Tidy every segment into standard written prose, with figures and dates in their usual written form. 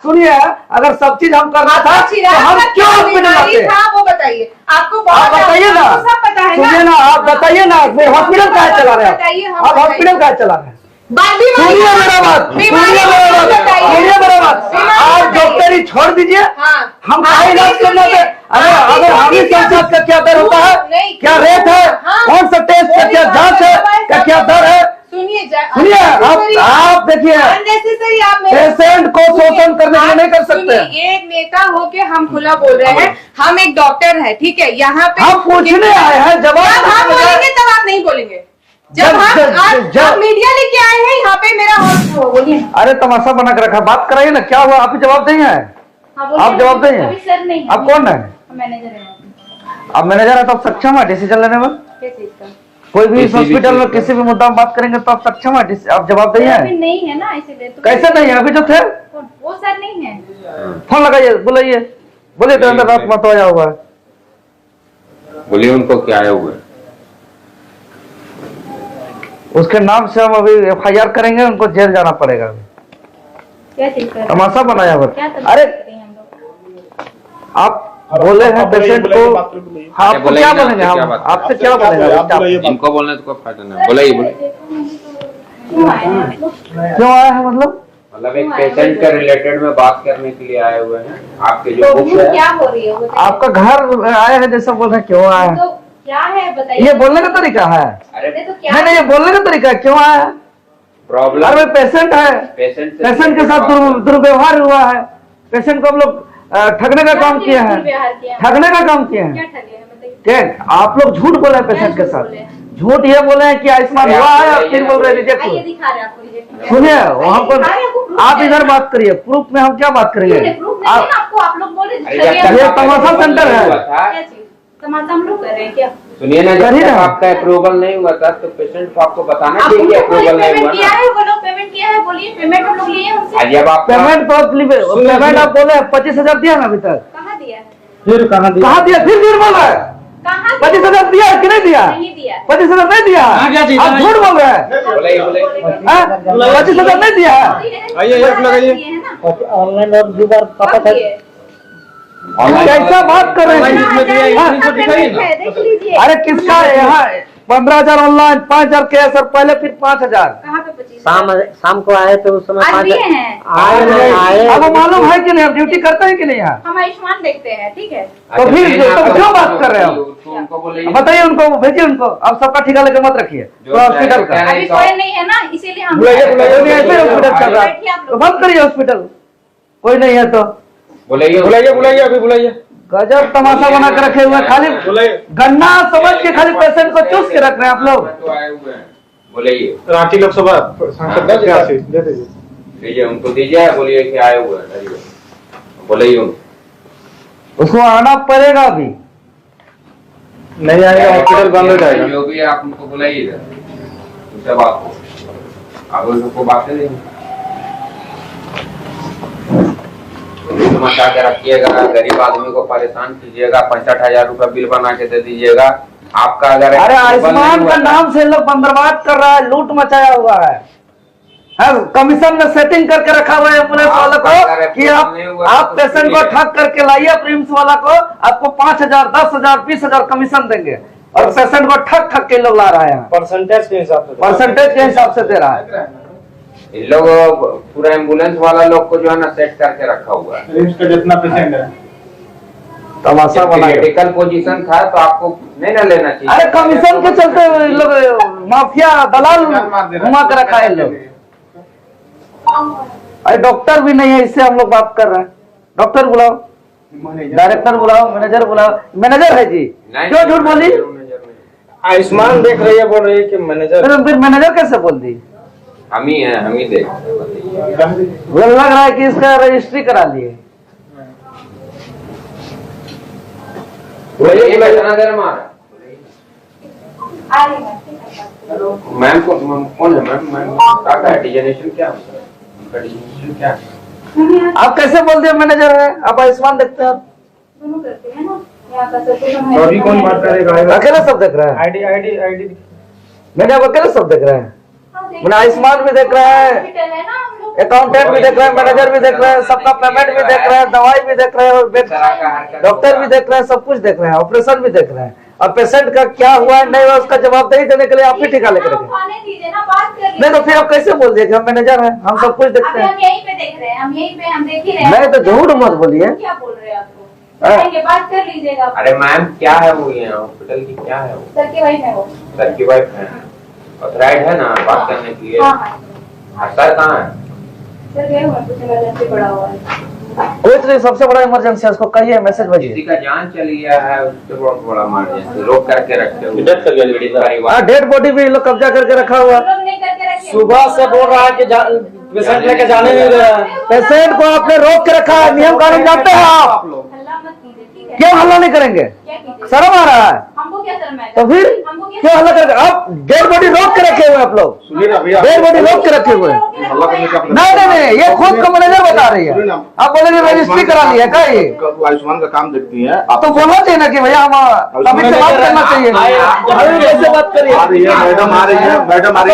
सुनिए, अगर सब चीज हम करना था तो हम क्यों हॉस्पिटल आते? वो बताइए, आपको आप बताइए ना, सब पता है सुनिए ना, आप बताइए ना, हॉस्पिटल कहाँ चला रहे हैं आप? हॉस्पिटल कहाँ चला रहे हैं? सुनिए मेरा बात, सुनिए मेरा बात, आप डॉक्टरी छोड़ दीजिए, हम कहा इलाज करना थे। अगर हम ही संसद का क्या दर होता है, क्या रेट है, कौन सा टेस्ट का क्या जांच है, क्या दर है? सुनिए, आप देखिए, पेशेंट को शोषण करने के लिए नहीं कर सकते। एक नेता होके हम खुला बोल रहे हैं, हम एक डॉक्टर है, ठीक है, यहाँ पे हम पूछने आए हैं, जवाब हम बोलेंगे तब आप नहीं बोलेंगे। जब हम मीडिया लेके आए हैं यहाँ पे, मेरा बोलिए। अरे तमाशा बना कर रखा, बात कराइए ना, क्या हुआ? आप जवाब देंगे? आप जवाब देंगे? सर नहीं, आप कौन है? मैनेजर है। आप मैनेजर है तो आप सक्षम है डिसीजन लेने में? कोई भी हॉस्पिटल में किसी भी मुद्दा में बात करेंगे तो आप सक्षम है, आप जवाब देंगे? अभी नहीं है ना, इसीलिए तो। कैसे नहीं है? अभी जो थे वो सर नहीं है। फोन लगाइए, बुलाइए, बोलिए तो अंदर रात मत आया हुआ है, बोलिए उनको क्या आया हुआ है। उसके नाम से हम अभी FIR करेंगे, उनको जेल जाना पड़ेगा। क्या चीज कर? तमाशा बनाया हुआ। अरे आप बोले हैं पेशेंट को, आपको क्या बोलेंगे हम? आपसे क्या बोलेंगे? इनको बोलने तो कोई फायदा नहीं। बोलिए क्यों आया है? मतलब एक पेशेंट के रिलेटेड में बात करने के लिए आए हुए हैं। आपके जो क्या हो रही है? आपका घर आया है जैसा बोल रहे हैं, क्यों आया है? क्या है बताइए। ये बोलने का तरीका है? अरे तो क्या नहीं, ये बोलने का तरीका है, क्यों आया है? प्रॉब्लम, अरे पेशेंट है, पेशेंट के साथ दुर्व्यवहार हुआ है, पेशेंट को हम लोग ठगने का काम किए हैं, ठगने का काम किए हैं। ठीक, आप लोग झूठ बोले हैं पेशेंट के साथ, झूठ ये बोले हैं कि आयुष्मान हुआ है, आप फिर बोल रहे हैं रिजेक्ट। सुनिए, वहाँ पर आप इधर बात करिए, प्रूफ में हम क्या बात करेंगे? आप लोग बोल रहे ये तमाशा सेंटर है, तमाशा हम लोग कर रहे हैं क्या? सुनिए ना, जब आपका अप्रूवल नहीं हुआ था तो पेशेंट को आपको बताना चाहिए कि अप्रूवल नहीं हुआ किया है। वो लोग पेमेंट किया है, बोलिए पेमेंट हम लोग लिए हैं उनसे। जब आप पेमेंट आप बोले 25,000 दिया ना अभी तक? कहाँ दिया? फिर कहाँ दिया? फिर बोल रहा है 25,000 दिया कि नहीं दिया? 25,000 नहीं दिया, आप झूठ बोल रहे हैं। 25,000 नहीं दिया? ऑनलाइन और जुगाड़ पता था। कैसा बात कर रहे हैं? अरे किसका है यहाँ? 15,000 ऑनलाइन, 5,000 कैश, सर पहले फिर 5,000 शाम को आए तो उस समय आए। अब मालूम है कि नहीं, अब ड्यूटी करते हैं कि नहीं यहाँ? हम आयुष्मान देखते हैं, ठीक है। तो फिर क्यों बात कर रहे हो? बताइए उनको, भेजिए उनको, आप सबका ठिका लेके मत रखिए हॉस्पिटल का। अभी कोई नहीं है ना, इसीलिए हम ऐसे हॉस्पिटल चल रहा है तो बंद करिए हॉस्पिटल, कोई नहीं है तो बुलाइए अभी बुलाइए। गजब तमाशा बना के रखे हुए, खाली गन्ना समझ के खाली पेशेंट को चूस के रख रहे हैं आप लोग। बोलिए रांची लोकसभा सांसद दे दीजिए, उनको दीजिए, बोलिए कि आए हुए हैं, बोलिए उसको आना पड़ेगा। अभी नहीं आएगा, हॉस्पिटल बंद हो जाएगा। जो भी आप उनको बुलाइएगा, उससे बात हो, आप उनको बातें नहीं मचा के रखिएगा, गरीब आदमी को परेशान कीजिएगा, 65,000 रुपया बिल बना के दे दीजिएगा आपका। अगर अरे आयुष्मान का नाम से लोग बंदरबाद कर रहा है, लूट मचाया हुआ है, कमीशन में सेटिंग करके रखा हुआ है एम्बुलेंस वाला को कि आप पेशेंट को ठग करके लाइए, प्रीम्स वाला को आपको 5,000, 10,000, 20,000 कमीशन देंगे, और पेशेंट को ठग के लोग ला रहा है, परसेंटेज के हिसाब से दे रहा है। इन लोग पूरा एम्बुलेंस वाला लोग को जो है ना सेट करके रखा हुआ है। रिम्स का जितना पेशेंट है तमाशा बना, क्रिटिकल पोजीशन था तो आपको नहीं ना लेना चाहिए। अरे कमीशन के चलते लोग माफिया दलाल घुमा कर रखा है लोग। अरे डॉक्टर भी नहीं है, इससे हम लोग बात कर रहे हैं। डॉक्टर बुलाओ, डायरेक्टर बुलाओ, मैनेजर बुलाओ। मैनेजर है जी, क्यों झूठ बोली? आयुष्मान देख रही है, बोल रही है कि मैनेजर। फिर मैनेजर कैसे बोल दी? हम ही हैं, हम ही देख। लग रहा है कि इसका रजिस्ट्री करा लिए। कितना देर मारा मैम को? कौन है मैम? आपका डिजनेशन क्या क्या? आप कैसे बोल दिए मैनेजर है? आप आयुष्मान देखते हैं? दोनों करते हैं ना। अभी कौन बात करेगा? अकेला सब देख रहा है? आईडी मैंने अब अकेले सब देख रहे हैं, मैंने आयुष्मान भी देख रहा है। हॉस्पिटल है ना, हम लोग अकाउंटेंट भी देख रहे हैं, मैनेजर भी देख रहे हैं, सबका पेमेंट भी देख रहे हैं, दवाई भी देख रहे हैं, और डॉक्टर भी देख रहे हैं, सब कुछ देख रहे हैं, ऑपरेशन भी देख रहे हैं। और पेशेंट का क्या हुआ है नहीं हुआ उसका जवाबदेही देने के लिए आप ही ठिका लेकर रखें। खाने दीजिए ना, बात कर नहीं तो फिर आप कैसे बोल दिए कि हम मैनेजर हैं, हम सब कुछ देखते हम हैं। यहीं पे देख रहे हैं, हम यहीं पे हम देख ही रहे हैं। नहीं तो झूठ मत बोलिए। क्या बोल रहे हैं आपको? आएंगे, बात कर लीजिएगा। अरे मैम क्या है वो, ये हॉस्पिटल की क्या है वो? सर की वाइफ है वो। सर की वाइफ है, ऑथराइज्ड है ना बात करने के लिए? हाँ सर कहाँ है? सर गए हुए कुछ इमरजेंसी पड़ा हुआ है। कोई तो सबसे बड़ा इमरजेंसी है, उसको कहिए मैसेज किसी भेजिए। का जान चली गया है, उससे बहुत बड़ा इमरजेंसी, रोक करके रखे हुए। डेथ कर गया परिवार डेड बॉडी भी लोग कब्जा करके रखा हुआ। हम लोग नहीं करके रखे। सुबह से बोल रहा है कि पेशेंट लेके जाने नहीं दे रहा है। पेशेंट को आपने रोक के रखा है, नियम कानून जानते हैं आप। हल्ला मत कीजिए, ठीक है? क्यों हल्ला नहीं करेंगे? क्या कीजिए? शर्म आ रहा है हमको क्या शर्म है? तो फिर हमको क्या क्यों हल्ला करके? आप डेड बॉडी रोक के रखे हुए आप लोग, डेड बॉडी रोक के रखे हुए हैं। नहीं, ये खुद का मैनेजर बता रही है। आप बोलेंगे रजिस्ट्री करा ली है क्या? ये आयुष्मान का काम देखती है तो बोलना चाहिए ना कि भैया हम अमित से बात करना चाहिए। कैसे बात करिए? मैडम आ रही है, मैडम आ रही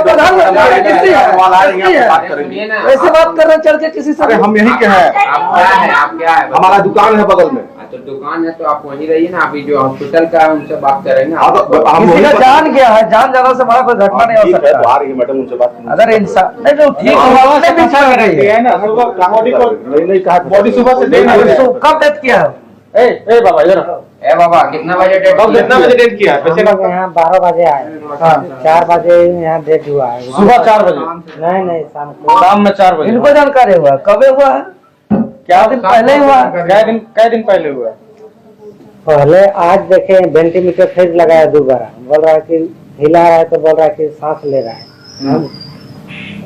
है, बात करेंगे। ऐसे बात कर रहे हैं चल के किसी से? अरे हम यहीं के हैं, आप क्या है, आप क्या है? हमारा दुकान है बगल में। तो दुकान है तो आप वहीं रहिए ना, अभी जो हॉस्पिटल का है उनसे बात करेंगे। हम किसी का जान गया है, जान जाना से बड़ा कोई घटना नहीं हो ठीक है, तो सकता। आ रही है मैडम, उनसे बात करेंगे। अगर इंसान नहीं तो ठीक है, पीछा कर रही है। नहीं कहा बॉडी सुबह से कब डेथ किया है? ए बाबा इधर ए बाबा कितना बजे डेट? कितना बजे डेथ किया है? पेशेंट हम लोग यहाँ 12 बजे आए, 4 बजे यहाँ डेथ हुआ है। सुबह 4 बजे? नहीं शाम को। शाम में 4 बजे। इनको जानकारी हुआ कब हुआ है? क्या दिन पहले हुआ? कै दिन पहले हुआ? पहले आज देखे वेंटिलेटर फेज लगाया दोबारा, बोल रहा है कि हिला रहा है तो बोल रहा है कि सांस ले रहा है।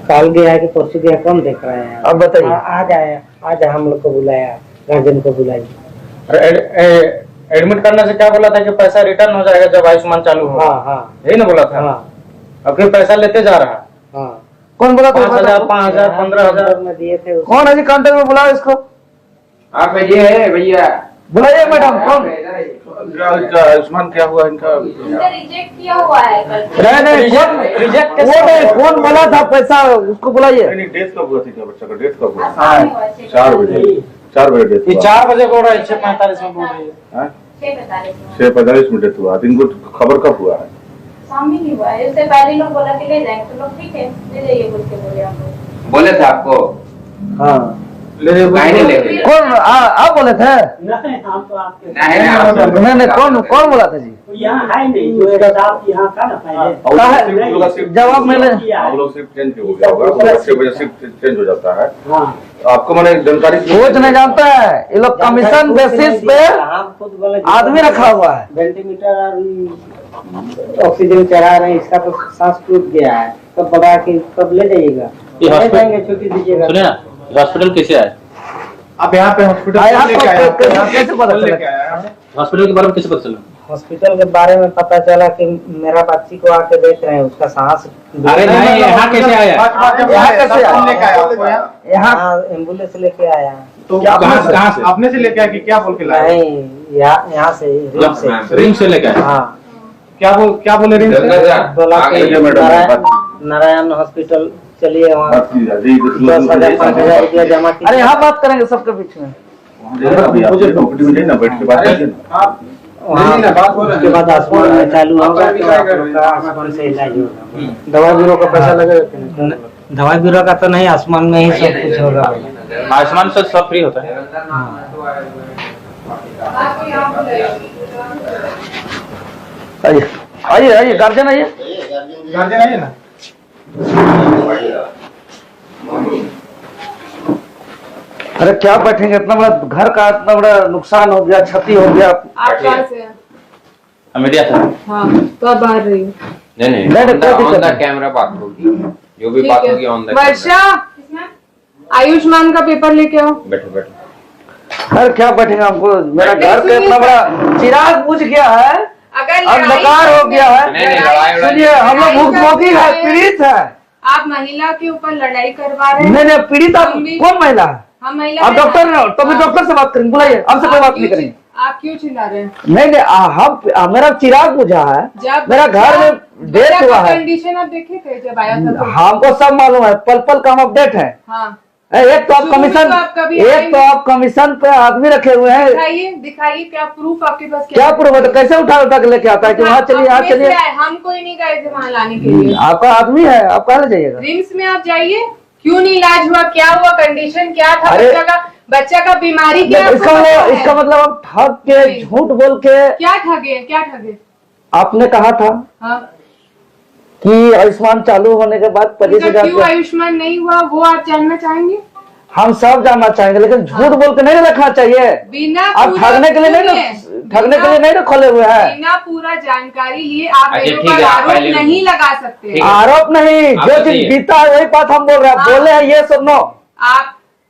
कल गया है कि परसों गया, कम देख रहे हैं। अब बताइए। आज आए, आज हम लोग को बुलाया, गार्जियन को बुलाइए। एडमिट करने से क्या बोला था कि पैसा रिटर्न हो जाएगा जब आयुष्मान चालू हो? हाँ यही ना बोला था? हाँ अब फिर पैसा लेते जा रहा है। हाँ कौन बोला? 5,000 5,000 15,000 में दिए थे। कौन है जी? कांटेक्ट में बुलाओ इसको, आप ये है भैया, बुलाइए मैडम। कौन? आयुष्मान क्या हुआ इनका? इनका रिजेक्ट किया हुआ है कल। नहीं कौन रिजेक्ट कौन बोला था पैसा? उसको बुलाइए। नहीं डेथ कब हुआ थी क्या बच्चा का? डेथ कब हुआ? शाम में हुआ है, 4 बजे 4 बजे डेथ ये हुआ। 4 बजे बोल रहा है, 6:45 में बोल रही है। 6:45 में। 6:45 में डेथ हुआ। इनको खबर कब हुआ है? शाम में नहीं हुआ है, इससे पहले लोग बोला कि ले जाएंगे, तो लोग ठीक है ले जाइए बोल के बोले हमको। बोले थे आपको? हाँ काहे नहीं ले गए? कौन? आप बोले थे? नहीं नहीं कौन बोला था जी? यहाँ है नहीं जो स्टाफ यहाँ का ना पहले जवाब मिले। हम लोग सिर्फ चेंज हो गया होगा, 6 बजे सिर्फ चेंज हो जाता है। हाँ आपको मैंने जानकारी कुछ नहीं जानता है ये लोग, कमीशन बेसिस पे हम खुद बोले आदमी रखा हुआ है। वेंटिलेटर और ऑक्सीजन चढ़ा रहे हैं, इसका तो सांस टूट गया है, तब बोला कि कब ले जाइएगा? ले जाएंगे, छुट्टी दीजिएगा। सुनिए ना, हॉस्पिटल कैसे आए? आप यहाँ पे हॉस्पिटल कैसे पता चला? हॉस्पिटल के बारे में कैसे पता चला? हॉस्पिटल के बारे में पता चला कि मेरा बच्ची को आके देख रहे हैं, उसका सांस। अरे नहीं, यहाँ कैसे आया? यहाँ कैसे आया? यहाँ एम्बुलेंस लेके आया। तो कहाँ अपने से लेके आया कि क्या बोल के लाया? नहीं, यहाँ से रिंग से लेके आए? हाँ। क्या बोले रिंग से? बोला कि नारायण हॉस्पिटल चलिए, वहाँ 10,000 5,000 रुपया जमा कीजिए। अरे यहाँ बात करेंगे सबके बीच में। बैठ के बात कीजिए ना। उसके बाद आसमान में चालू होगा तो आप लोग का आसमान से इलाज होगा। दवाई बीरो का पैसा लगेगा? दवाई बीरो का तो नहीं, आसमान में ही सब कुछ होगा। आयुष्मान से सब फ्री होता है? आइए गार्जियन आइए। गार्जियन आइए ना। अरे क्या बैठेंगे? इतना बड़ा घर का इतना बड़ा नुकसान हो गया, क्षति हो गया। आप कहाँ से हैं? मीडिया था। हाँ तो आप बाहर रहिए। नहीं ऑन द कैमरा बात होगी, जो भी बात होगी ऑन द। वर्षा, आयुष्मान का पेपर लेके आओ। बैठो। अरे क्या बैठेंगे? हमको मेरा घर का इतना बड़ा चिराग बुझ गया है, अगर अंधकार हो गया है। नहीं, सुनिए, हम लोग भुखमोगी है, पीड़ित है। आप महिला के ऊपर लड़ाई करवा रहे हैं। नहीं पीड़ित। आप कौन महिला है? हम महिला। आप डॉक्टर हैं तो मैं डॉक्टर से बात करेंगे, बुलाइए। हमसे कोई बात नहीं करेंगे। आप क्यों चिल्ला रहे हैं? नहीं हम मेरा चिराग बुझा है, मेरा घर में डेथ हुआ है। कंडीशन आप देखे थे जब आया था? हमको सब मालूम है, पल पल का हम अपडेट है। हाँ एक तो आप कमीशन, एक तो आप कमीशन पे आदमी रखे हुए हैं। दिखाइए दिखाइए क्या प्रूफ आपके पास क्या प्रूफ है? तो कैसे उठा उठा के लेके आता है कि वहाँ चलिए, यहाँ चलिए। हम कोई नहीं गए थे वहाँ लाने के लिए। आपका आदमी है, आप कहाँ ले जाइएगा? रिम्स में आप जाइए, क्यों नहीं इलाज हुआ, क्या हुआ, कंडीशन क्या था बच्चा का बीमारी क्या? इसका मतलब आप ठग के, झूठ बोल के। क्या ठगे, क्या ठगे? आपने कहा था हाँ कि आयुष्मान चालू होने के बाद 25,000। क्यों आयुष्मान नहीं हुआ वो आप जानना चाहेंगे? हम सब जानना चाहेंगे, लेकिन झूठ बोल के नहीं रखना चाहिए। बिना आप ठगने के लिए नहीं ना खोले हुए हैं। बिना पूरा जानकारी लिए आप मेरे ऊपर आरोप नहीं लगा सकते। आरोप नहीं, जो चीज बीता है वही बात हम बोल रहे हैं। बोले हैं ये सुनो,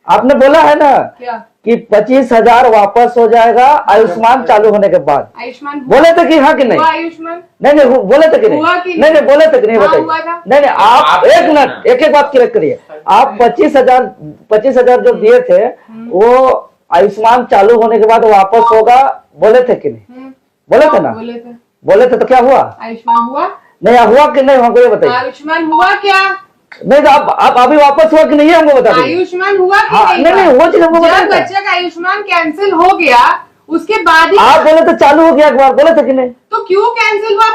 आपने बोला है ना क्या कि 25,000 वापस हो जाएगा आयुष्मान चालू होने के बाद। आयुष्मान बोले थे कि हाँ कि नहीं? आयुष्मान नहीं बोले थे कि नहीं? नहीं बोले थे कि नहीं? बताइए। नहीं आप एक मिनट, एक बात क्लियर करिए। आप 25,000 जो दिए थे वो आयुष्मान चालू होने के बाद वापस होगा, बोले थे कि नहीं? बोले थे ना? बोले थे तो क्या हुआ? आयुष्मान हुआ नहीं, हुआ कि नहीं हमको ये बताइए। आयुष्मान हुआ क्या? नहीं तो आप अभी वापस हुआ कि नहीं है हमको बता दीजिए। आयुष्मान हुआ कि नहीं वो चीज हमको जब बच्चे का आयुष्मान कैंसिल हो गया उसके बाद ही आप बोले तो चालू हो गया, एक बार बोले थे कि नहीं? तो क्यों कैंसिल हुआ?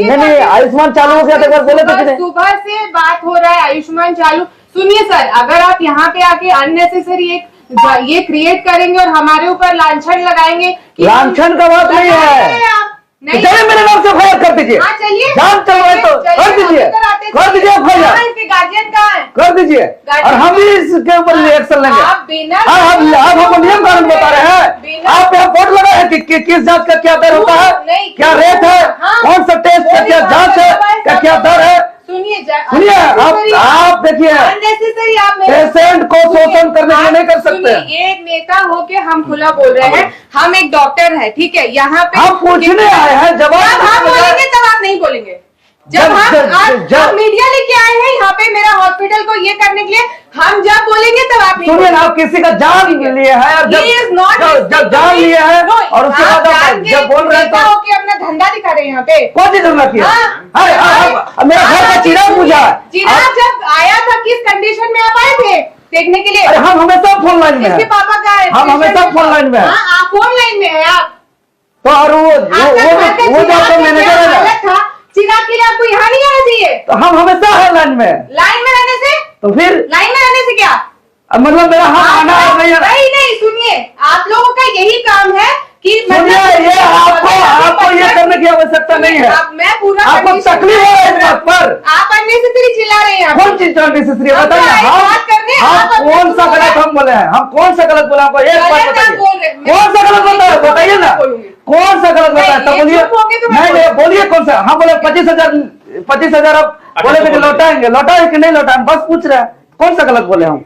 नहीं आयुष्मान चालू हो गया था, एक बार बोले थे कि नहीं? सुबह से बात हो रहा है आयुष्मान चालू। सुनिए सर, अगर आप यहाँ पे आके अननेसेसरी एक ये क्रिएट करेंगे और हमारे ऊपर लांछन लगाएंगे, लांछन का बात नहीं है। नहीं चलिए मेरे नाम से फायर कर दीजिए। जान चलवाए तो कर दीजिए, कर दीजिए गार्जियन कहाँ है? कर दीजिए और हम भी इसके ऊपर एक्शन लेंगे। आप हमको नियम कानून बता रहे हैं। आप यहाँ बोर्ड लगा है कि किस जांच का क्या दर होता है, क्या रेट है, कौन सा टेस्ट का क्या जांच है, क्या दर है। सुनिए आप देखिए, पेशेंट को शोषण करने के लिए नहीं कर सकते। एक नेता होके हम खुला बोल रहे हैं, हम एक डॉक्टर है, ठीक है? यहाँ पे हम पूछने आए हैं, जवाब हम बोलेंगे तब आप नहीं बोलेंगे। जब हम मीडिया लेके आए हैं यहाँ पे मेरा हॉस्पिटल को ये करने के लिए, हम जब बोलेंगे तब आप नहीं। सुनिए ना, आप किसी का जान लिए है और जब जान लिए है और उसके बाद आप जब बोल रहे हैं तो अपना धंधा दिखा रहे हैं यहाँ पे। कौन सी धंधा किया? मेरा घर का चिराग पूजा, चिराग जब आया था किस कंडीशन में आप आए थे देखने के लिए? अरे हम हमेशा फोन लाइन में हैं। इसके पापा का है, हम हमेशा फोन लाइन में हैं। आप फोन लाइन में है आप तो। और वो जो आपका मैनेजर है ना, चिराग के लिए आपको यहाँ नहीं आना चाहिए। तो हम हमेशा है लाइन में रहने से तो फिर लाइन में रहने से क्या मतलब मेरा हाथ आना नहीं। सुनिए, आप लोगों का यही काम है कि ये आपको ये करने की आवश्यकता नहीं है। मैं पूरा आपको तकलीफ है इस बात पर। आप अननेसेसरी चिल्ला रहे हैं। कौन चीज अननेसेसरी बताइए? हम कौन सा गलत हम बोले हैं? हम कौन सा गलत बोला? आपको एक बात बताइए, कौन सा गलत बताइए ना, कौन सा गलत बताया तब बोलिए। नहीं बोलिए कौन सा। हम बोले 25,000 आप बोले थे कि लौटाएंगे, लौटाए कि नहीं लौटाएंगे, बस पूछ रहे हैं कौन सा गलत बोले हम?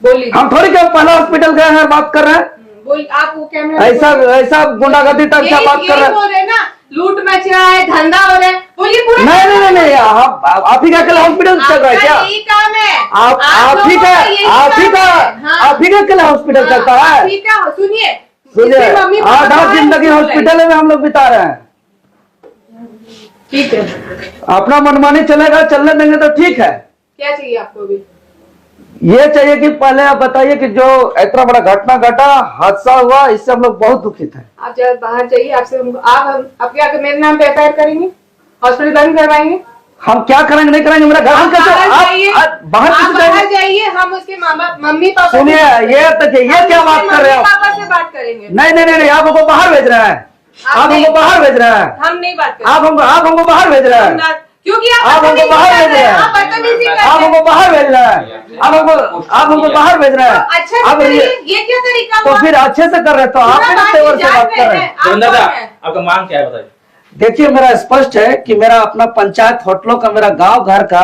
बोलिए। हम थोड़ी क्या पहला हॉस्पिटल गए हैं बात कर रहे हैं। आप वो कैमरा ऐसा गुंडागर्दी तक क्या बात कर रहे हैं ना? लूट मच रहा है, धंधा हो रहा है, बोलिए पूरा। नहीं आप ही का अकेला हॉस्पिटल चल रहा है क्या? यही काम है आप ही का अकेला हॉस्पिटल चलता है? सुनिए 8 जिंदगी हॉस्पिटल में हम लोग बिता रहे हैं। ठीक है, अपना मनमानी चलेगा, चलने देंगे तो ठीक है। क्या चाहिए आपको भी? ये चाहिए कि पहले आप बताइए कि जो इतना बड़ा घटना घटा, हादसा हुआ, इससे हम लोग बहुत दुखित हैं। आप जब बाहर जाइए, आपसे आप क्या मेरे नाम पे FIR करेंगे, हॉस्पिटल बंद करवाएंगे? हम क्या करेंगे नहीं करेंगे, मेरा घर बाहर जाइए, हम उसके मम्मी पापा। सुनिए ये क्या बात कर रहे हो? पापा से बात करेंगे। नहीं आप हमको बाहर भेज रहे हैं। आप हमको बाहर भेज रहे हैं। हम नहीं बात करेंगे। आप हमको बाहर भेज रहे हैं क्योंकि आप हमको बाहर भेज रहे हैं। आप हमको बाहर भेज रहे हैं। आप हमको बाहर भेज रहे हैं। अच्छा अब ये क्या तरीका तो फिर अच्छे से कर रहे तो आप तेवर से बात कर रहे हैं। दादा आपका मांग क्या है बताइए? देखिए मेरा स्पष्ट है कि मेरा अपना पंचायत होटलों का, मेरा गांव घर का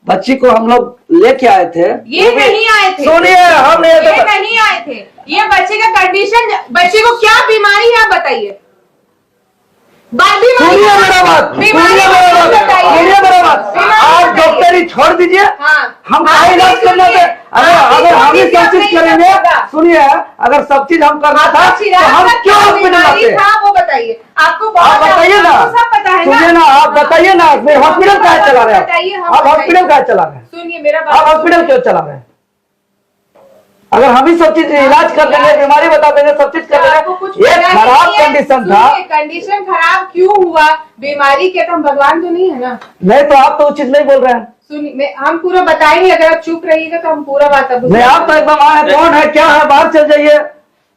बच्ची को हम लोग लेके आए थे। ये नहीं आए थे, सुनिए हम नहीं आए थे। ये बच्चे का कंडीशन, बच्चे को क्या बीमारी है आप बताइए। सुनिए मेरा बात, आप डॉक्टरी छोड़ दीजिए। हम का इलाज करना है। अगर हम ही सब चीज करेंगे सुनिए, अगर सब चीज हम करना था तो हम क्यों हॉस्पिटल आते? वो बताइए, आपको आप बताइए ना, सब पता है सुनिए ना, आप बताइए ना, हॉस्पिटल कहाँ चला रहे हैं? आप हॉस्पिटल कहाँ चला रहे हैं? सुनिए मेरा आप हॉस्पिटल क्यों चला रहे हैं? अगर हम ही सब चीज इलाज कर देंगे, बीमारी बता देंगे, सब चीज कर देंगे। एक खराब कंडीशन था। कंडीशन खराब क्यों हुआ? बीमारी के तो हम भगवान तो नहीं है ना। नहीं तो आप तो उस चीज नहीं बोल रहे हैं। सुनिए, हम पूरा बताएंगे, अगर आप चुप रहिएगा तो हम पूरा बात अब नहीं, आप तो एकदम आए, कौन है क्या है, बाहर चल जाइए।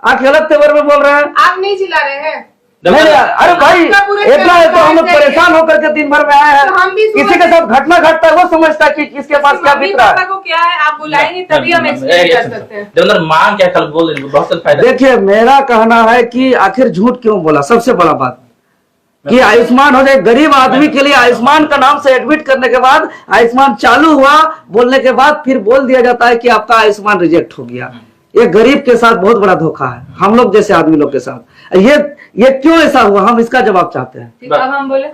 आप गलत तेवर में बोल रहे हैं। आप नहीं चिल्ला रहे हैं। नहीं, अरे भाई इतना है तो हम लोग परेशान होकर के दिन भर में आए हैं। तो हम भी किसी के साथ घटना घटता है वो समझता है कि किसके पास क्या बीत रहा है। को क्या है आप बुलाएंगे तभी हम एक्सप्लेन कर सकते हैं। देवेंद्र मांग क्या कल बोल रहे बहुत फायदा। देखिए, मेरा कहना है कि आखिर झूठ क्यों बोला, सबसे बड़ा बात कि आयुष्मान हो जाए। गरीब आदमी के लिए आयुष्मान का नाम से एडमिट करने के बाद आयुष्मान चालू हुआ, बोलने के बाद फिर बोल दिया जाता है कि आपका आयुष्मान रिजेक्ट हो गया। ये गरीब के साथ बहुत बड़ा धोखा है, हम लोग जैसे आदमी लोग के साथ। ये क्यों ऐसा हुआ, हम इसका जवाब चाहते हैं। ठीक है, अब हम बोले,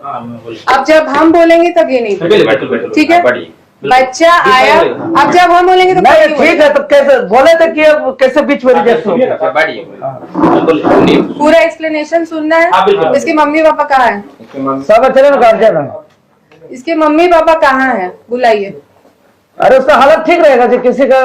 अब जब हम बोलेंगे तब ये नहीं बोलेंगे। ठीक है, बच्चा आया, अब जब हम बोलेंगे तो नहीं, ठीक है, तो कैसे बोले थे कि कैसे बीच में रिजेक्ट हो गया? पूरा एक्सप्लेनेशन सुनना है। इसके मम्मी पापा कहाँ है? सब अच्छे गार्जियन है। इसके मम्मी पापा कहाँ है? बुलाइए। अरे उसका हालत ठीक रहेगा जी, किसी का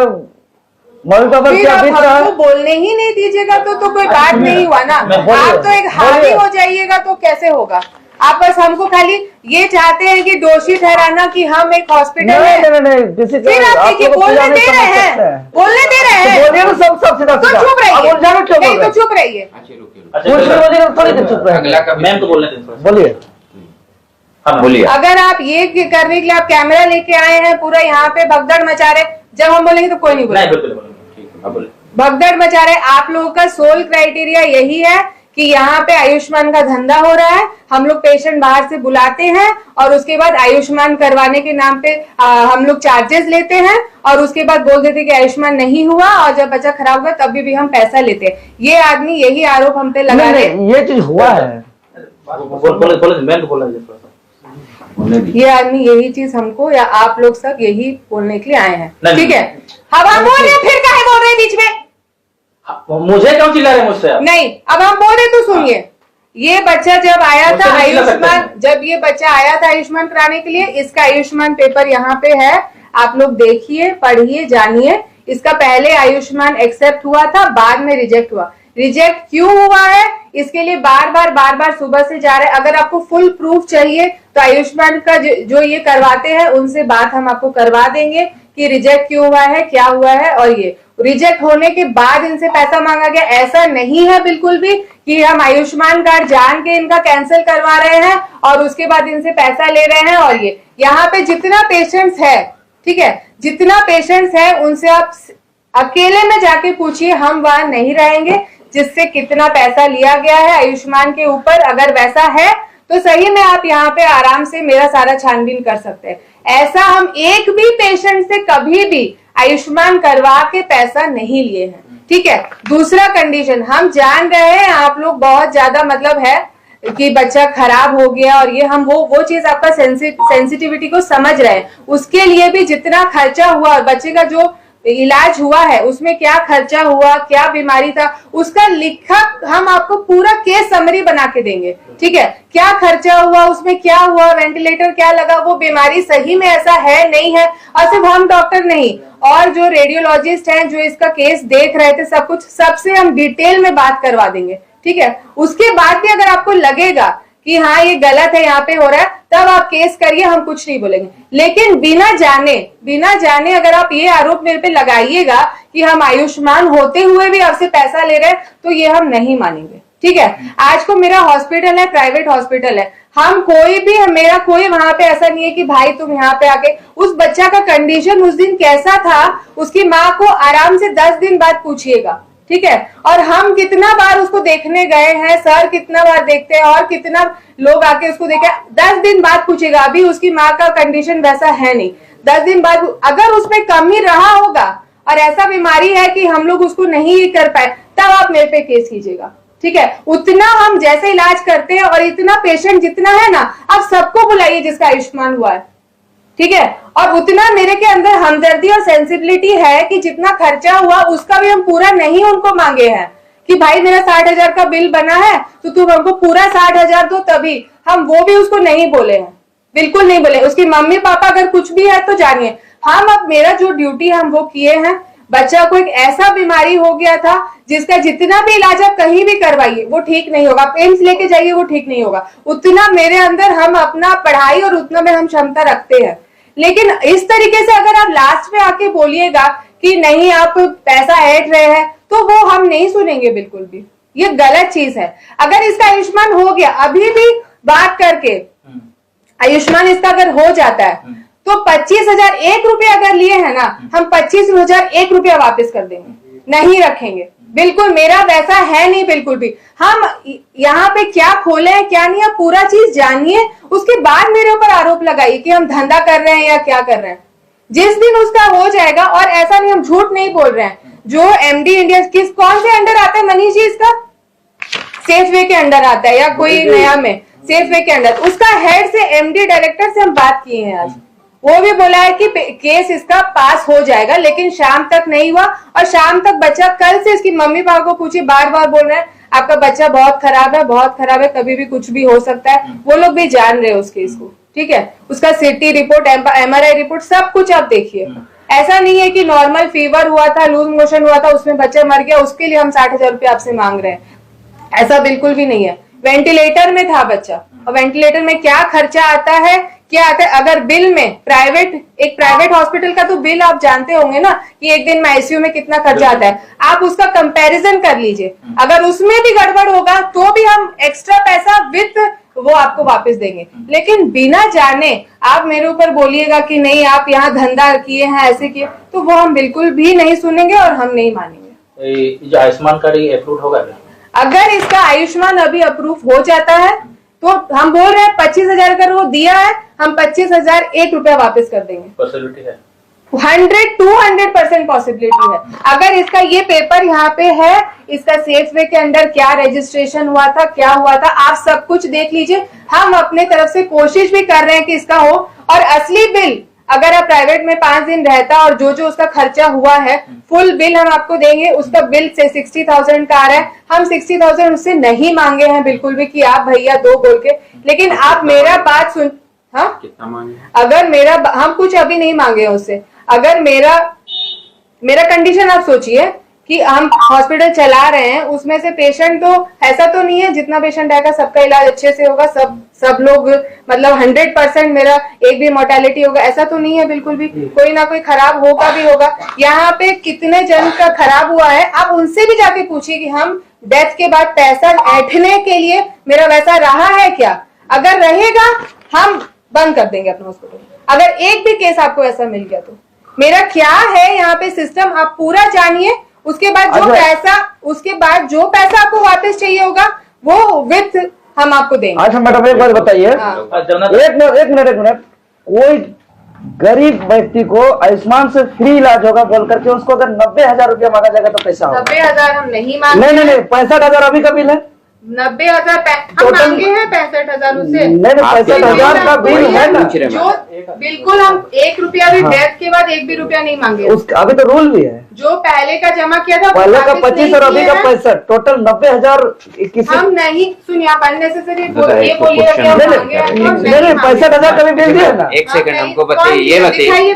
मम्मी पापा फिर क्या आप बीत रहा है? हमको बोलने ही नहीं दीजिएगा तो कोई बात नहीं हुआ ना। आप तो एक हावी हो जाइएगा तो कैसे होगा? आप बस हमको खाली ये चाहते हैं कि दोषी ठहराना कि हम एक हॉस्पिटल है। नहीं, किसी फिर आप देखिए, बोलने दे रहे हैं, बोलने दे रहे हैं, बोलिए ना, सब सीधा तो सीधा। चुप रहिए। अब उलझाना क्यों बोल नहीं रहे तो चुप रहिए। हैं? थोड़ी देर चुप रहे। मैम को बोलने दें। बोलिए। हाँ बोलिए। अगर आप ये करने के लिए आप कैमरा लेके आए हैं, पूरा यहाँ पे भगदड़ मचा रहे, जब हम बोलेंगे तो कोई नहीं बोलेगा। भगदड़ मचा रहे। आप लोगों का सोल क्राइटेरिया यही है कि यहाँ पे आयुष्मान का धंधा हो रहा है। हम लोग पेशेंट बाहर से बुलाते हैं और उसके बाद आयुष्मान करवाने के नाम पे हम लोग चार्जेस लेते हैं और उसके बाद बोल देते कि आयुष्मान नहीं हुआ और जब बच्चा खराब हुआ तभी भी हम पैसा लेते हैं। ये आदमी यही आरोप हम पे लगा रहे हैं। ये चीज हुआ है। ये आदमी यही चीज हमको या आप लोग सब यही बोलने के लिए आए हैं। ठीक है, अब हम बोल रहे फिर काहे बोल रहे हैं बीच में? मुझे क्यों चिल्ला रहे मुझसे? नहीं, अब हम बोल रहे तो सुनिए। ये बच्चा जब आया था आयुष्मान, जब ये बच्चा आया था आयुष्मान कराने के लिए, इसका आयुष्मान पेपर यहाँ पे है, आप लोग देखिए, पढ़िए, जानिए। इसका पहले आयुष्मान एक्सेप्ट हुआ था, बाद में रिजेक्ट हुआ। रिजेक्ट क्यों हुआ है इसके लिए बार बार सुबह से जा रहे हैं। अगर आपको फुल प्रूफ चाहिए तो आयुष्मान का जो ये करवाते हैं उनसे बात हम आपको करवा देंगे कि रिजेक्ट क्यों हुआ है, क्या हुआ है। और ये रिजेक्ट होने के बाद इनसे पैसा मांगा गया, ऐसा नहीं है बिल्कुल भी कि हम आयुष्मान कार्ड जान के इनका कैंसिल करवा रहे हैं और उसके बाद इनसे पैसा ले रहे हैं। और ये यहाँ पे जितना पेशेंट्स है, ठीक है, जितना पेशेंट्स है उनसे आप अकेले में जाके पूछिए, हम वहां नहीं रहेंगे जिससे कितना पैसा लिया गया है आयुष्मान के ऊपर। अगर वैसा है तो सही में आप यहाँ पे आराम से मेरा सारा छानबीन कर सकते हैं। ऐसा हम एक भी पेशेंट से कभी भी आयुष्मान करवा के पैसा नहीं लिए हैं। ठीक है, दूसरा कंडीशन, हम जान रहे हैं आप लोग बहुत ज्यादा मतलब है कि बच्चा खराब हो गया और ये हम वो चीज आपका सेंसिटिविटी को समझ रहे हैं। उसके लिए भी जितना खर्चा हुआ और बच्चे का जो इलाज हुआ है उसमें क्या खर्चा हुआ, क्या बीमारी था, उसका लिखा हम आपको पूरा केस समरी बना के देंगे। ठीक है, क्या खर्चा हुआ, उसमें क्या हुआ, वेंटिलेटर क्या लगा, वो बीमारी सही में ऐसा है नहीं है। और सिर्फ हम डॉक्टर नहीं, और जो रेडियोलॉजिस्ट हैं जो इसका केस देख रहे थे, सब कुछ सबसे हम डिटेल में बात करवा देंगे। ठीक है, उसके बाद भी अगर आपको लगेगा कि हाँ ये गलत है, यहाँ पे हो रहा है, तब आप केस करिए, हम कुछ नहीं बोलेंगे। लेकिन बिना जाने अगर आप ये आरोप मेरे पे लगाइएगा कि हम आयुष्मान होते हुए भी आपसे पैसा ले रहे हैं, तो ये हम नहीं मानेंगे। ठीक है, आज को मेरा हॉस्पिटल है, प्राइवेट हॉस्पिटल है, हम कोई भी, मेरा कोई वहां पे ऐसा नहीं है कि भाई तुम यहाँ पे आके, उस बच्चा का कंडीशन उस दिन कैसा था उसकी माँ को आराम से 10 दिन बाद पूछिएगा। ठीक है, और हम कितना बार उसको देखने गए हैं, सर कितना बार देखते हैं और कितना लोग आके उसको देखे, 10 दिन बाद पूछेगा। अभी उसकी माँ का कंडीशन वैसा है नहीं, 10 दिन बाद अगर उसमें कमी रहा होगा और ऐसा बीमारी है कि हम लोग उसको नहीं कर पाए, तब आप मेरे पे केस कीजिएगा। ठीक है, उतना हम जैसे इलाज करते हैं और इतना पेशेंट जितना है ना, आप सबको बुलाइए जिसका आयुष्मान हुआ है। ठीक है। और उतना मेरे के अंदर हमदर्दी और सेंसिबिलिटी है कि जितना खर्चा हुआ उसका भी हम पूरा नहीं उनको मांगे हैं कि भाई मेरा 60,000 का बिल बना है तो तुम हमको पूरा 60,000 दो, तभी हम वो भी उसको नहीं बोले हैं, बिल्कुल नहीं बोले। उसकी मम्मी पापा अगर कुछ भी है तो जानिए हम अब मेरा जो ड्यूटी हम वो किए हैं। बच्चा को एक ऐसा बीमारी हो गया था जिसका जितना भी इलाज आप कहीं भी करवाइए वो ठीक नहीं होगा, आप एम्स लेके जाइए वो ठीक नहीं होगा। उतना मेरे अंदर हम अपना पढ़ाई और उतना में हम क्षमता रखते हैं, लेकिन इस तरीके से अगर आप लास्ट में आके बोलिएगा कि नहीं आप पैसा ऐड रहे हैं तो वो हम नहीं सुनेंगे बिल्कुल भी। ये गलत चीज है। अगर इसका आयुष्मान हो गया, अभी भी बात करके आयुष्मान इसका अगर हो जाता है तो 25,000 1 रुपया अगर लिए है ना, हम 25,000 1 रुपया वापस कर देंगे, नहीं रखेंगे बिल्कुल। मेरा वैसा है नहीं बिल्कुल भी। हम यहाँ पे क्या खोले हैं क्या नहीं, आप पूरा चीज जानिए, उसके बाद मेरे ऊपर आरोप लगाइए कि हम धंधा कर रहे हैं या क्या कर रहे हैं। जिस दिन उसका हो जाएगा, और ऐसा नहीं हम झूठ नहीं बोल रहे हैं, जो एमडी इंडिया कौन से अंडर आता है मनीष जी, इसका सेफ वे के अंडर आता है या कोई नया में सेफ वे के अंडर, उसका हेड से एमडी डायरेक्टर से हम बात किए हैं आज। वो भी बोला है कि केस इसका पास हो जाएगा, लेकिन शाम तक नहीं हुआ। और शाम तक बच्चा कल से इसकी मम्मी पापा को पूछे, बार बार बोल रहे हैं आपका बच्चा बहुत खराब है, बहुत खराब है, कभी भी कुछ भी हो सकता है। वो लोग भी जान रहे हैं उस केस को, ठीक है। उसका सीटी रिपोर्ट, MRI रिपोर्ट, सब कुछ आप देखिए। ऐसा नहीं है कि नॉर्मल फीवर हुआ था, लूज मोशन हुआ था, उसमें बच्चा मर गया, उसके लिए हम 60,000 रुपये आपसे मांग रहे हैं, ऐसा बिल्कुल भी नहीं है। वेंटिलेटर में था बच्चा, और वेंटिलेटर में क्या खर्चा आता है, क्या आता है। अगर बिल में एक प्राइवेट हॉस्पिटल का तो बिल आप जानते होंगे ना कि एक दिन में आईसीयू में कितना खर्चा आता है, आप उसका कंपैरिजन कर लीजिए। अगर उसमें भी गड़बड़ होगा तो भी हम एक्स्ट्रा पैसा विद वो आपको वापस देंगे। लेकिन बिना जाने आप मेरे ऊपर बोलिएगा कि नहीं आप यहाँ धंधा किए हैं, ऐसे किए, तो वो हम बिल्कुल भी नहीं सुनेंगे और हम नहीं मानेंगे। जो आयुष्मान कार्ड अप्रूव होगा क्या? अगर इसका आयुष्मान अभी अप्रूव हो जाता है तो हम बोल रहे हैं 25,000 अगर वो दिया है, हम 25,000 1 रुपया वापस कर देंगे। पॉसिबिलिटी है 100-200% पॉसिबिलिटी है। अगर इसका ये पेपर यहाँ पे है, इसका सेफ वे के अंदर क्या रजिस्ट्रेशन हुआ था, क्या हुआ था, आप सब कुछ देख लीजिए। हम अपने तरफ से कोशिश भी कर रहे हैं कि इसका हो। और असली बिल अगर आप प्राइवेट में 5 दिन रहता और जो जो उसका खर्चा हुआ है फुल बिल हम आपको देंगे। उसका बिल से 60,000 का आ रहा है, हम 60,000 उससे नहीं मांगे हैं बिल्कुल भी कि आप भैया दो बोल के। लेकिन आप मेरा बात सुन, हाँ कितना मांगे? अगर मेरा हम कुछ अभी नहीं मांगे उससे। अगर मेरा कंडीशन आप सोचिए कि हम हॉस्पिटल चला रहे हैं, उसमें से पेशेंट तो ऐसा तो नहीं है जितना पेशेंट आएगा सबका इलाज अच्छे से होगा, सब लोग मतलब 100% मेरा एक भी मोर्टेलिटी होगा, ऐसा तो नहीं है बिल्कुल भी। कोई ना कोई खराब होगा भी होगा। यहाँ पे कितने जन का खराब हुआ है आप उनसे भी जाके पूछिए कि हम डेथ के बाद पैसा ऐंठने के लिए मेरा वैसा रहा है क्या। अगर रहेगा हम बंद कर देंगे अपना हॉस्पिटल। अगर एक भी केस आपको ऐसा मिल गया तो मेरा क्या है यहाँ पे सिस्टम आप पूरा जानिए। उसके बाद जो पैसा आपको वापस चाहिए होगा वो विथ हम आपको देंगे। अच्छा मैडम एक बात बताइए, एक मिनट, कोई गरीब व्यक्ति को आयुष्मान से फ्री इलाज होगा बोल करके उसको अगर 90,000 रुपया मांगा जाएगा तो कैसा होगा? 90,000 हम नहीं मांगे। नहीं 65,000 अभी का बिल है। 90,000 हम मांगे हैं 65,000 उससे। नहीं 65,000 का बिल है ना, जो बिल्कुल हम 1 रुपया भी डेथ के बाद 1 भी रुपया नहीं मांगे। अभी तो रूल भी है, जो पहले का जमा किया था पहले का 25 और अभी का 65, टोटल 90,000 किसी। हम नहीं सुनिए, आप अननेसेसरी ये बोलिएगा कि हम मांगे हैं। नहीं 65,000 का भी बिल दिया ना। एक सेकंड हमको बताइए, ये बताइए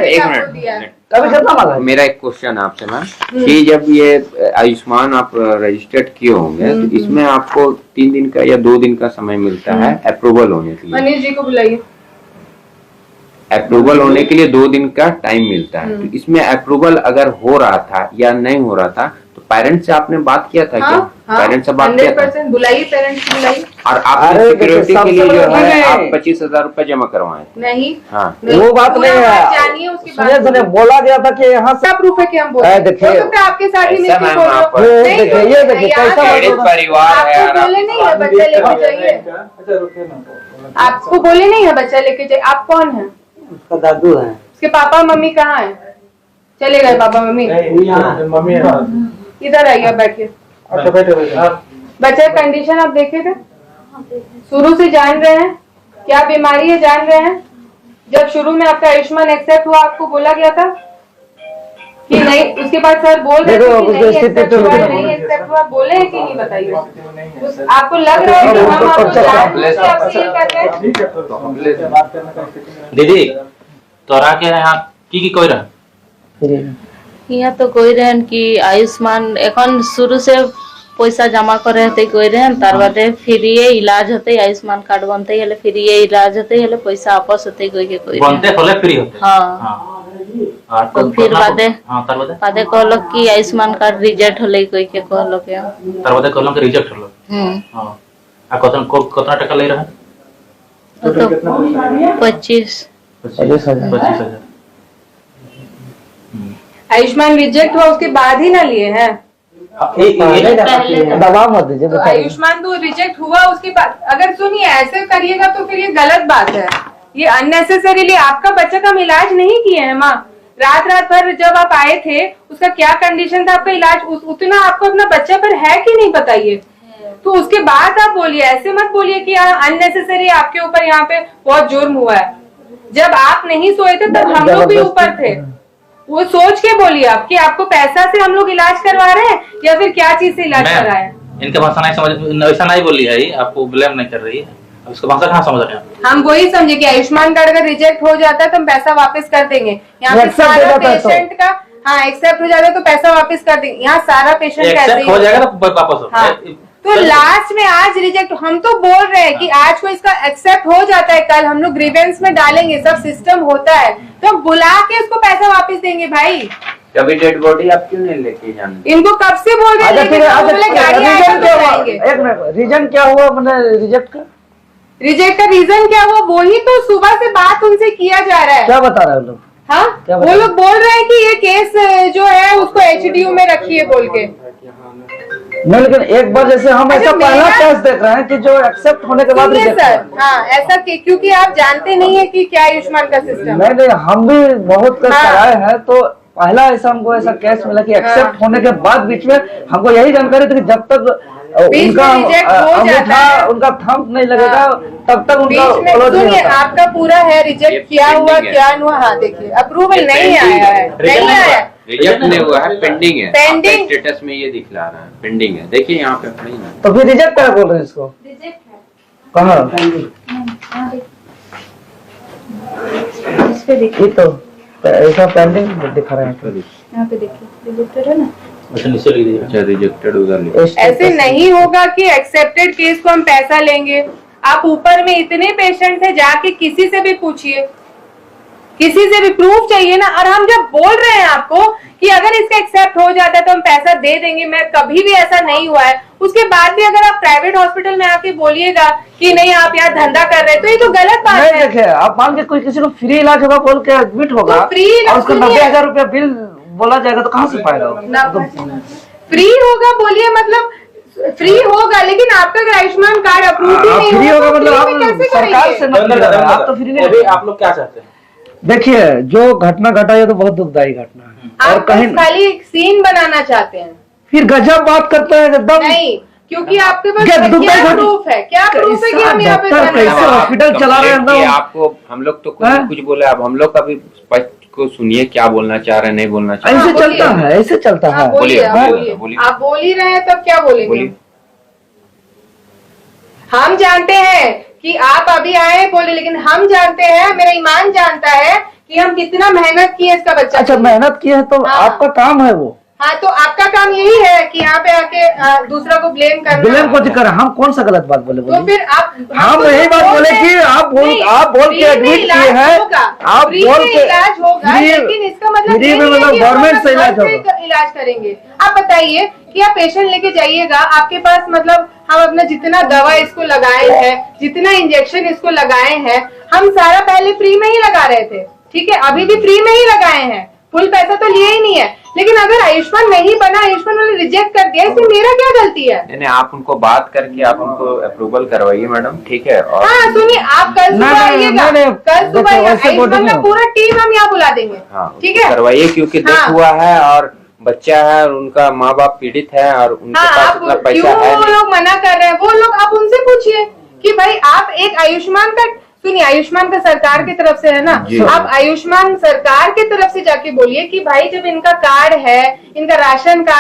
एक मिनट। अभी कितना मांगा? मेरा एक क्वेश्चन आपसे मैम कि जब ये आयुष्मान आप रजिस्टर्ड किए होंगे तो इसमें आपको 3 दिन का या 2 दिन का समय मिलता है अप्रूवल होने के लिए। मनीष जी को बुलाइए। अप्रूवल होने के लिए 2 दिन का टाइम मिलता है। तो इसमें अप्रूवल अगर हो रहा था या नहीं हो रहा था तो पेरेंट्स से आपने बात किया था क्या? पेरेंट्स से बात किया था? 100% बुलाइए, पेरेंट्स बुलाइए। और आपने सिक्योरिटी के लिए जो है आप 25,000 रुपए जमा करवाए? नहीं, हाँ वो बात नहीं है। सुनिए बोला गया था कि यहाँ से प्रूफ है कि हम बोले। देखिए आपके साथ ही ऐसा मैम आप देखिए कैसा परिवार है। बोले नहीं है बच्चा लेके जाइए, आपको बोले नहीं है बच्चा लेके जाइए। आप कौन है? उसका दादू है। उसके पापा मम्मी कहाँ है? चले गए पापा मम्मी? मम्मी इधर आइए, बैठिए। बच्चा कंडीशन आप देखे थे, शुरू से जान रहे हैं क्या बीमारी है, जान रहे हैं जब शुरू में आपका आयुष्मान एक्सेप्ट हुआ आपको बोला गया था कि नहीं? उसके बाद सर बोल रहे थे कि नहीं एक्सेप्ट हुआ, नहीं एक्सेप्ट हुआ, बोले हैं कि नहीं बताइए? आपको लग रहा है कि हम आपको जानबूझ के आपसे ये कर रहे हैं? दीदी तोरा के यहाँ की कोई रहा यहाँ तो कोई रहें कि आयुष्मान एखन शुरू से पैसा जमा करे हते कोई रहें तार बादे फ्री इलाज होते आयुष्मान कार्ड बनते हले फ्री इलाज होते हले पैसा वापस होते कोई के कोई बनते होले फ्री होते हाँ और तो फिर बादे हाँ तार बादे बादे कहलो कि आयुष्मान कार्ड रिजेक्ट होले कोई के कहलो के तार बादे कहलो कि रिजेक्ट होलो हां आ कतना टका ले रहा तो 25,000 आयुष्मान रिजेक्ट हुआ उसके बाद ही ना लिए हैं? दबाव मत दीजिए तो आयुष्मान तो रिजेक्ट हुआ उसके बाद, अगर सुनिए ऐसे करिएगा तो फिर ये गलत बात है। ये अननेसेसरीली आपका बच्चा का हम इलाज नहीं किए हैं माँ। रात भर जब आप आए थे उसका क्या कंडीशन था, आपका इलाज उतना आपको अपना बच्चा पर है कि नहीं बताइए? तो उसके बाद आप बोलिए, ऐसे मत बोलिए कि अननेसेसरी आपके ऊपर यहाँ पे बहुत जुर्म हुआ है। जब आप नहीं सोए थे तब हम लोग भी ऊपर थे, वो सोच के बोलिए आप कि आपको पैसा से हम लोग इलाज करवा रहे हैं या फिर क्या चीज से इलाज करा है। इनके भाषा नहीं समझ, ऐसा नहीं बोली है, आपको ब्लेम नहीं कर रही है, उसका भाषा कहाँ समझ रहे हैं? हम वही समझे कि आयुष्मान कार्ड अगर रिजेक्ट हो जाता है तो हम पैसा वापस कर देंगे। यहाँ पे सारा पेशेंट का हाँ एक्सेप्ट हो जाता है तो पैसा वापस कर देंगे। यहाँ सारा पेशेंट कैसे हो जाएगा तो वापस हाँ। तो लास्ट में आज रिजेक्ट, हम तो बोल रहे हैं कि आज को इसका एक्सेप्ट हो जाता है, कल हम लोग ग्रीवेंस में डालेंगे, सब सिस्टम होता है तो बुला के उसको पैसा वापस देंगे भाई। कभी डेड बॉडी आप क्यों नहीं लेके जाने? इनको कब से बोल रहे हैं? रीजन क्या हुआ मतलब रिजेक्ट का? रिजेक्ट का रीजन क्या हुआ वही तो सुबह से बात उनसे किया जा रहा है। क्या बता रहे हैं लोग? हाँ वो लोग बोल रहे हैं कि ये केस जो है उसको एचडीयू में रखिए बोल के। नहीं लेकिन एक बार जैसे हम ऐसा पहला केस देख रहे हैं कि जो एक्सेप्ट होने के बाद सर हाँ ऐसा क्योंकि आप जानते नहीं है कि क्या आयुष्मान का सिस्टम। नहीं हम भी बहुत केस कराए हैं तो पहला ऐसा हमको ऐसा केस मिला कि एक्सेप्ट होने के बाद बीच में हमको यही जानकारी थी कि जब तक उनका अंगूठा उनका थंब नहीं लगेगा तब तक उनका सुनिए आपका पूरा है रिजेक्ट किया हुआ क्या हुआ। हाँ देखिए अप्रूवल नहीं आया है, नहीं आया, रिजेक्ट नहीं हुआ है, पेंडिंग है। पेंडिंग स्टेटस में ये दिखला रहा है, पेंडिंग है। देखिए यहाँ पे नहीं ना, तो फिर रिजेक्ट क्या बोल रहे हैं इसको? रिजेक्ट है कहाँ इस पे देखिए तो ऐसा पेंडिंग दिखा रहे हैं। यहाँ पे देखिए रिजेक्टेड है ना, अच्छा रिजेक्टेड उधर। ऐसे नहीं होगा कि एक्सेप्टेड केस को हम पैसा लेंगे। आप ऊपर में इतने पेशेंट है, जाके किसी से भी पूछिए, किसी से भी प्रूफ चाहिए ना। और हम जब बोल रहे हैं आपको कि अगर इसका एक्सेप्ट हो जाता है तो हम पैसा दे देंगे, मैं कभी भी ऐसा नहीं हुआ है। उसके बाद भी अगर आप प्राइवेट हॉस्पिटल में आके बोलिएगा कि नहीं आप यहाँ धंधा कर रहे हैं तो ये तो गलत बात है। देखिए आप मान के कोई किसी को फ्री इलाज होगा बोल के एडमिट होगा तो फ्री और उसका 90,000 रुपया बिल बोला जाएगा तो कहाँ से पाएगा? फ्री होगा बोलिए, मतलब फ्री होगा लेकिन आपका अगर आयुष्मान कार्ड अप्रूव ही नहीं फ्री होगा मतलब आप कैसे सरकार से मतलब आप तो फ्री नहीं। आप लोग क्या चाहते हैं? देखिए जो घटना घटा ये तो बहुत दुखदायी घटना है और आप कहीं खाली सीन बनाना चाहते हैं। फिर गजब बात करते हैं एकदम नहीं क्योंकि आपके पास क्या क्या प्रूफ है? क्या प्रूफ है कि हम यहाँ पे कैसे हॉस्पिटल चला रहे हैं? आपको हम लोग तो कुछ बोले, अब हम लोग अभी को सुनिए क्या बोलना चाह रहे हैं, नहीं बोलना चाह रहे। ऐसे चलता है, ऐसे चलता है। बोलिए आप बोल ही रहे हैं तब क्या बोलेंगे? हम जानते हैं कि आप अभी आए बोले, लेकिन हम जानते हैं, मेरा ईमान जानता है कि हम कितना मेहनत किए इसका बच्चा। अच्छा मेहनत की है तो आपका काम है वो। हाँ तो आपका काम यही है कि यहाँ पे आके दूसरा को ब्लेम करना। ब्लेम को कर हम कौन सा गलत बात बोले? तो फिर आप हम यही बात बोले कि आप बोल के एडमिट किए हैं, आप बोल के इलाज होगा, लेकिन इसका मतलब गवर्नमेंट से इलाज होगा, इलाज करेंगे। आप बताइए कि आप पेशेंट लेके जाइएगा, आपके पास मतलब हम अपना जितना दवा इसको लगाए हैं, जितना इंजेक्शन इसको लगाए हैं, हम सारा पहले फ्री में ही लगा रहे थे, ठीक है, अभी भी फ्री में ही लगाए हैं, फुल पैसा तो लिए ही नहीं है। लेकिन अगर आयुष्मान नहीं बना, आयुष्मान वाले रिजेक्ट कर दिया, इसमें मेरा क्या गलती है? नहीं आप उनको बात करके आप उनको अप्रूवल करवाइए मैडम, ठीक है। और हाँ सुनिए आप कल सुबह आइएगा, कल सुबह आयुष्मान का पूरा टीम हम यहाँ बुला देंगे, ठीक है, करवाइए क्योंकि दुख हुआ है और बच्चा है और उनका माँ बाप पीड़ित है और उनके पास इतना पैसा है। वो लोग मना कर रहे हैं, वो लोग आप उनसे पूछिए कि भाई आप एक आयुष्मान का तो नहीं, आयुष्मान का सरकार की तरफ से है ना। आप आयुष्मान सरकार की तरफ से जाके बोलिए कि भाई जब इनका कार्ड है, इनका राशन कार्ड